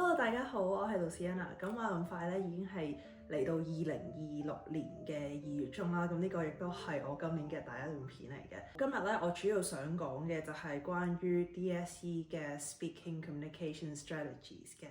Hello，大家好，我係 Luciana。咁話咁快咧，已經係嚟到2026年嘅2月中啦。咁呢個亦都係我今年嘅第一段片嚟嘅。今日咧，我主要想講嘅就係關於 DSE 嘅 Speaking Communication Strategies 嘅。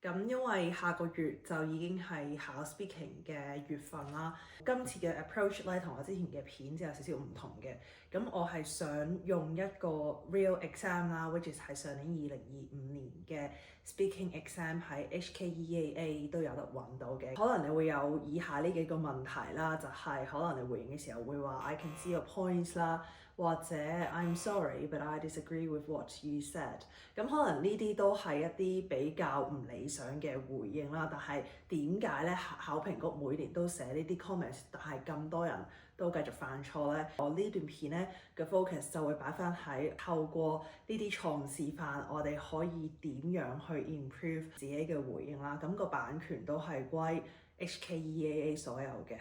咁因為下個月就已經係考 speaking 嘅月份啦，今次嘅 approach 咧同我之前嘅片就有少少唔同嘅。咁我係想用一個 real exam 啦 ，which is 係上年2025年嘅 speaking exam 喺 HKEAA 都有得揾到嘅。可能你會有以下呢幾個問題啦，就係可能你回應嘅時候會話 I can see your points 啦。或者 I'm sorry but I disagree with what you said。咁可能呢啲都係一啲比較唔理想嘅回應啦。但係點解咧考評局每年都寫呢啲 comments， 但係咁多人都繼續犯錯咧？我呢段片咧嘅 focus 就會擺翻喺透過呢啲錯誤示範，我哋可以點樣去 improve 自己嘅回應啦。咁個版權都係歸 HKEAA 所有嘅。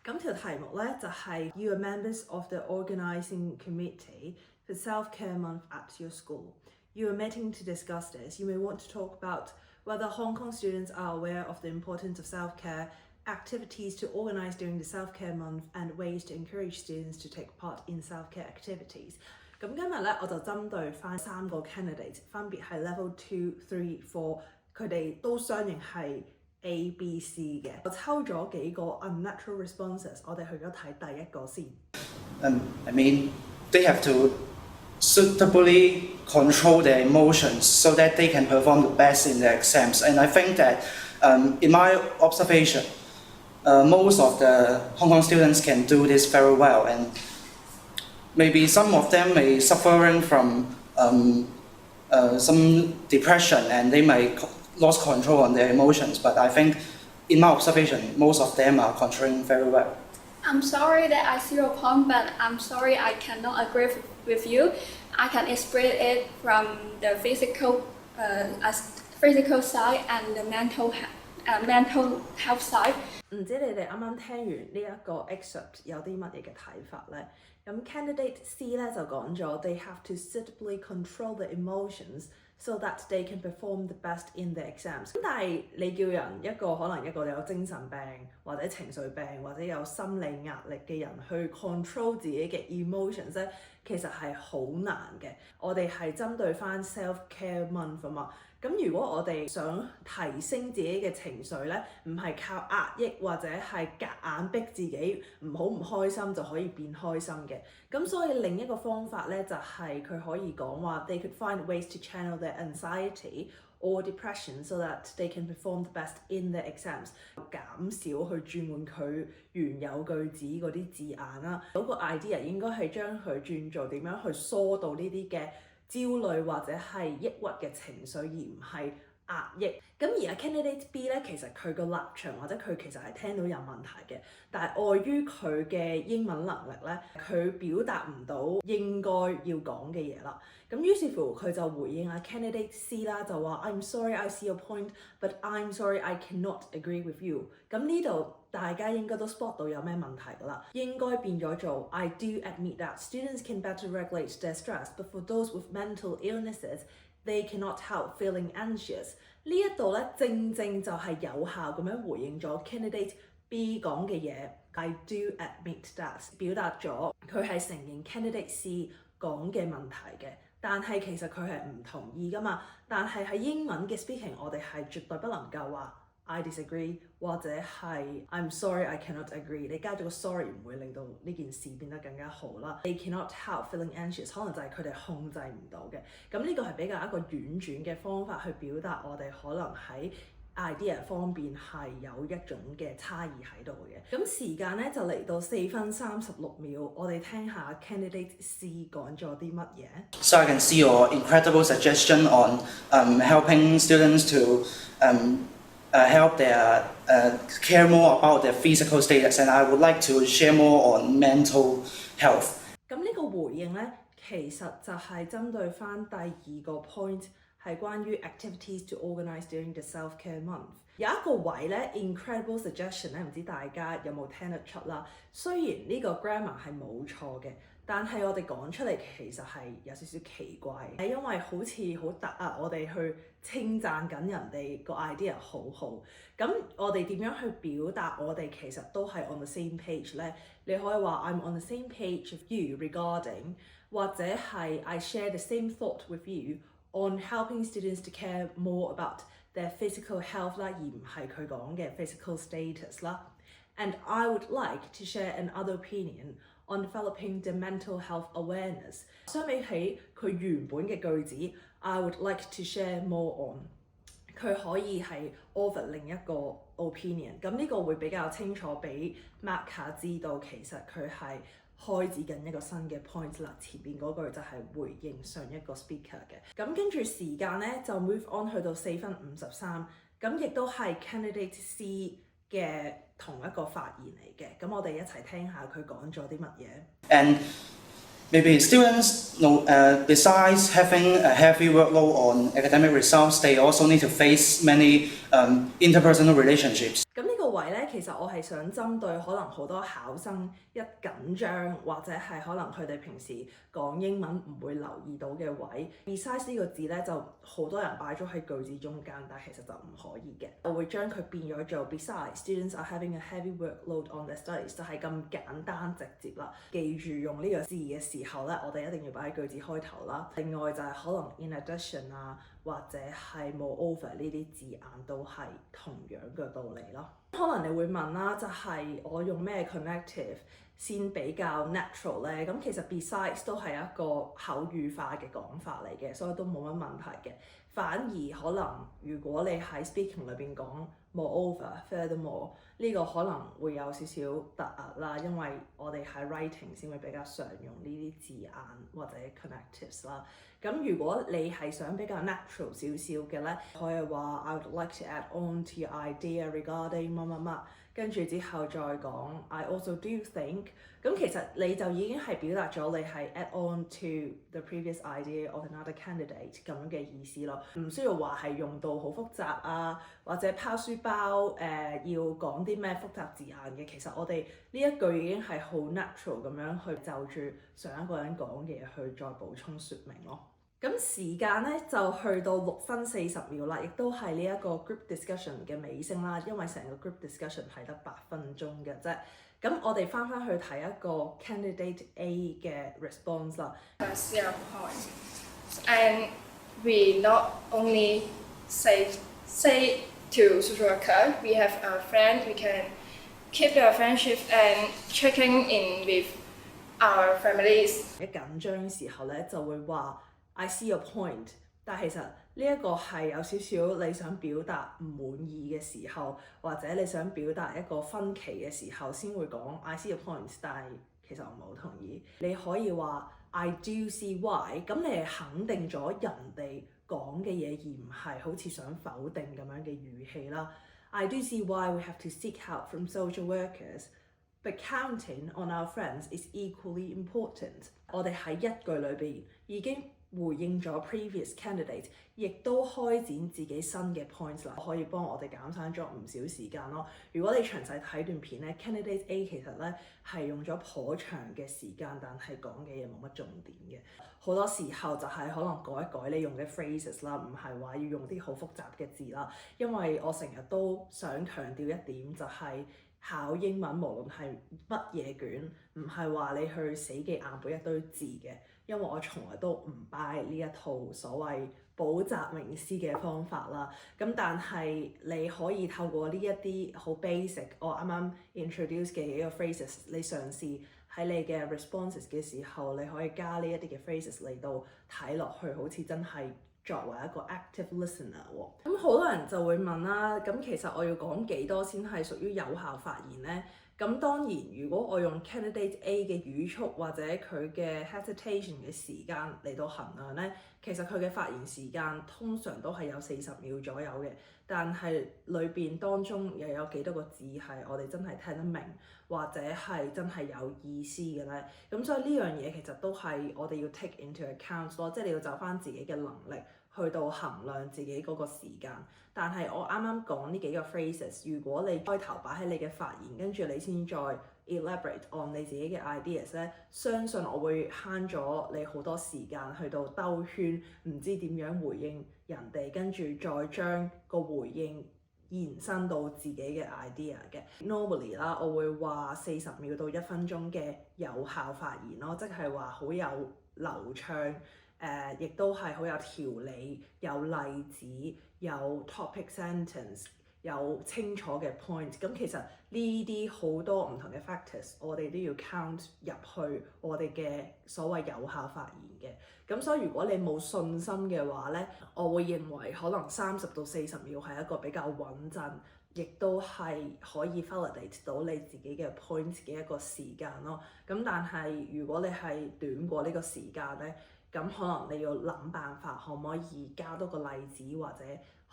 咁條題目咧就係 You are members of the organising committee for Self-Care Month at your school. You are meeting to discuss this. You may want to talk about whether Hong Kong students are aware of the importance of self-care, activities to organise during the Self-Care Month, and ways to encourage students to take part in self-care activities. 咁今日咧我就針對翻3個 candidate， 分別係 level 2、3、4，佢哋都相應係A、B、C 嘅。我抽咗幾個 unnatural responses， 我哋去咗睇第一個先。I mean, they have to suitably control their emotions so that they can perform the best in their exams. And I think that, in my observation, most of the Hong Kong students can do this very well. And maybe some of them may suffering from some depression, and they may lost control on their emotions, but I think, in my observation, most of them are controlling very well. I'm sorry that I see your point, but I'm sorry I cannot agree with you. I can explain it from the physical side and the mental health side. 唔知你哋啱啱聽完呢一個 excerpt 有啲乜嘢嘅睇法咧？咁 candidate C 咧就講咗 They have to suitably control the emotions so that they can perform the best in the exams。咁但係你叫人可能一個有精神病或者情緒病或者有心理壓力嘅人去 control 自己嘅 emotions 咧，其實係好難嘅。我哋係針對翻 self-care month 啊嘛。咁如果我哋想提升自己嘅情緒咧，唔係靠壓抑或者係夾硬逼自己唔開心就可以變開心嘅。咁所以另一個方法咧就係佢可以講話 They could find ways to channel their anxiety or depression so that they can perform the best in their exams。減少去轉換佢原有句子嗰啲字眼啦。嗰個 idea 應該係將佢轉做點樣去疏導呢啲嘅焦慮或者係抑鬱嘅情緒，而唔係壓抑。咁而家 candidate B 咧，其實佢個立場或者佢其實係聽到有問題嘅，但係礙於佢嘅英文能力咧，佢表達唔到應該要講嘅嘢啦。咁於是乎佢就回應candidate C 啦，就話 I'm sorry I see your point, but I'm sorry I cannot agree with you。咁呢度大家應該都 spot 到有咩問題㗎啦，應該變咗做 I do admit that students can better regulate their stress, but for those with mental illnesses, they cannot help feeling anxious。呢一度咧正就係有效咁樣回應咗 candidate B 講嘅嘢 I do admit that， 表達咗佢係承認 candidate C 講嘅問題嘅。但係其實佢係唔同意㗎嘛。但係喺英文嘅 speaking， 我哋係絕對不能夠話 I disagree 或者係 I'm sorry I cannot agree。你加咗個 sorry 唔會令到呢件事變得更加好啦。They cannot help feeling anxious 可能就係佢哋控制唔到嘅。咁呢個係比較一個婉轉嘅方法去表達我哋可能喺idea 方面係有一種嘅差異喺度嘅。咁時間咧就嚟到4分36秒，我哋聽下 candidate C 講咗啲乜嘢。So I can see your incredible suggestion on helping students to help their care more about their physical status, and I would like to share more on mental health。咁呢個回應咧，其實就係針對翻第2個 point。係關於 activities to organise during the self-care month。有一個位咧 incredible suggestion 咧，唔知大家有冇聽得出啦？雖然呢個 grammar 係冇錯嘅，但係我哋講出嚟其實係有少少奇怪嘅，因為好似好突啊，我哋去稱讚緊人哋個 idea 好好，咁我哋點樣去表達我哋其實都係 on the same page 呢？你可以話 I'm on the same page with you regarding， 或者係 I share the same thought with you on helping students to care more about their physical health 啦，而唔係佢講嘅 physical status 啦。And I would like to share another opinion on developing the mental health awareness。相比起佢原本嘅句子 I would like to share more on， 佢可以係 offer 另一個 opinion。咁呢個會比較清楚俾 marker 知道其實佢係開展緊一個新嘅 point 啦。前邊嗰句就係回應上一個 speaker 嘅。咁跟住時間咧就 move on 去到4:53，咁亦都係 candidate C 嘅同一個發言嚟嘅，咁我哋一齊聽下佢講咗啲乜嘢。And maybe students know, besides having a heavy workload on academic results, they also need to face many interpersonal relationships. 咁呢個位咧，其實我係想針對可能好多考生一緊張，或者係可能佢哋平時講英文唔會留意到嘅位。Besides 呢個字咧，就好多人擺咗喺句子中間，但係其實就唔可以嘅。我會將佢變咗做 Besides students are having a heavy workload on their studies， 就係咁簡單直接啦。記住用呢個字嘅時候咧，我哋一定要擺喺句子開頭啦。另外就係可能 in addition 啊，或者係 moreover 呢啲字眼都係同樣嘅道理咯。可能你會問啦，就係我用咩 connective 先比較 natural 咧？咁其實 besides 都係一個口語化嘅講法嚟嘅，所以都冇乜問題嘅。反而可能如果你喺 speaking 裏邊講 moreover、furthermore 呢個可能會有少少突兀啦，因為我哋喺 writing 先會比較常用呢啲字眼或者 connectives 啦。咁如果你係想比較 natural 少少嘅咧，可以話 I would like to add on to your idea regarding 乜乜乜，跟住之後再講 I also do think。咁其實你就已經係表達咗你係 add on to the previous idea of another candidate 咁樣嘅意思咯，唔需要話係用到好複雜啊，或者拋書包要講啲咩複雜字眼嘅。其實我哋呢一句已經係好 natural 咁樣去就住上一個人講嘅嘢去再補充説明咯。咁時間咧就去到6:40啦，亦都係呢一個 group discussion 嘅尾聲啦，因為成個 group discussion 係得8分鐘嘅啫。咁我哋翻去睇一個 candidate A 嘅 response 啦。 0 point. And we not only say to social worker, we have a friend, we can keep the friendship and checking in with our families. 一緊張嘅時候咧就會話 I see your point， 但係其實呢一個係有少少你想表達唔滿意嘅時候，或者你想表達一個分歧嘅時候先會講 I see your point， 但係其實我唔係好同意。你可以話 I do see why， 咁你係肯定咗人哋講嘅嘢，而唔係好似想否定咁樣嘅語氣啦。I do see why we have to seek help from social workers，but counting on our friends is equally important。我哋喺一句裏邊已經回應咗 previous candidate， 亦都開展自己新嘅 points 啦，可以幫我哋減省咗唔少時間咯。如果你詳細睇段片咧 ，candidate A 其實咧係用咗頗長嘅時間，但係講嘅嘢冇乜重點嘅。好多時候就係可能改一改你用嘅 phrases 啦，唔係話要用啲好複雜嘅字啦。因為我成日都想強調一點就係考英文無論係乜嘢卷，唔係話你去死記硬背一堆字嘅。因為我從來都唔 buy 呢一套所謂補習名師嘅方法啦，咁但係你可以透過呢一啲好 basic， 我啱啱 introduce 嘅幾個 phrases， 你嘗試喺你嘅 responses 嘅時候，你可以加呢一啲嘅 phrases 嚟到睇落去，好似真係作為一個 active listener 喎。咁好多人就會問啦，咁其實我要講幾多先係屬於有效發言呢？咁當然，如果我用 candidate A 嘅語速或者佢嘅 hesitation 嘅時間嚟到衡量呢，其實佢嘅發言時間通常都係有40秒左右嘅，但係裏邊當中又有幾多個字係我哋真係聽得明，或者係真係有意思嘅呢？咁所以呢樣嘢其實都係我哋要 take into account 咯，即係你要就翻自己嘅能力去到衡量自己嗰個時間。但係我啱啱講呢幾個 phrases， 如果你開頭擺喺你嘅發言，跟住你先再 elaborate on 你自己嘅 ideas 咧，相信我會慳咗你好多時間去到兜圈，唔知點樣回應人哋，跟住再將個回應延伸到自己嘅 idea 嘅。Normally 啦，我會話40秒到1分鐘嘅有效發言咯，即係話好有流暢，亦都係好有條理、有例子、有 topic sentence。有清楚嘅 point， 咁其實呢啲好多唔同嘅 factors， 我哋都要 count 入去我哋嘅所謂有效發言嘅。咁所以如果你冇信心嘅話咧，我會認為可能30到40秒係一個比較穩陣，亦都係可以 validate 到你自己嘅 point 嘅一個時間咯。咁但係如果你係短過呢個時間咧，咁可能你要諗辦法，可唔可以加多個例子，或者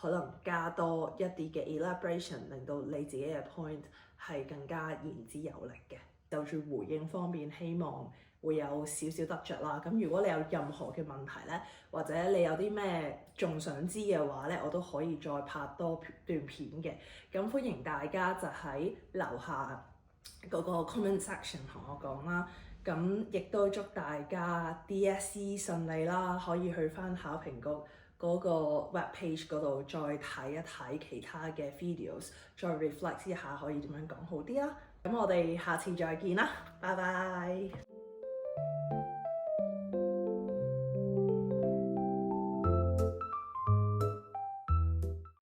可能加多一啲嘅 elaboration， 令到你自己嘅 point 係更加言之有力嘅。就住回應方面，希望會有少少得着啦。咁如果你有任何嘅問題咧，或者你有啲咩仲想知嘅話咧，我都可以再拍多段片嘅。咁歡迎大家就喺樓下嗰個 comment section 同我講啦。咁亦都祝大家 DSE 順利啦，可以去返考評局嗰個 web page 嗰度再睇一睇其他嘅 videos， 再 reflect 一下可以點樣講好啲啦。咁我哋下次再見啦，拜拜。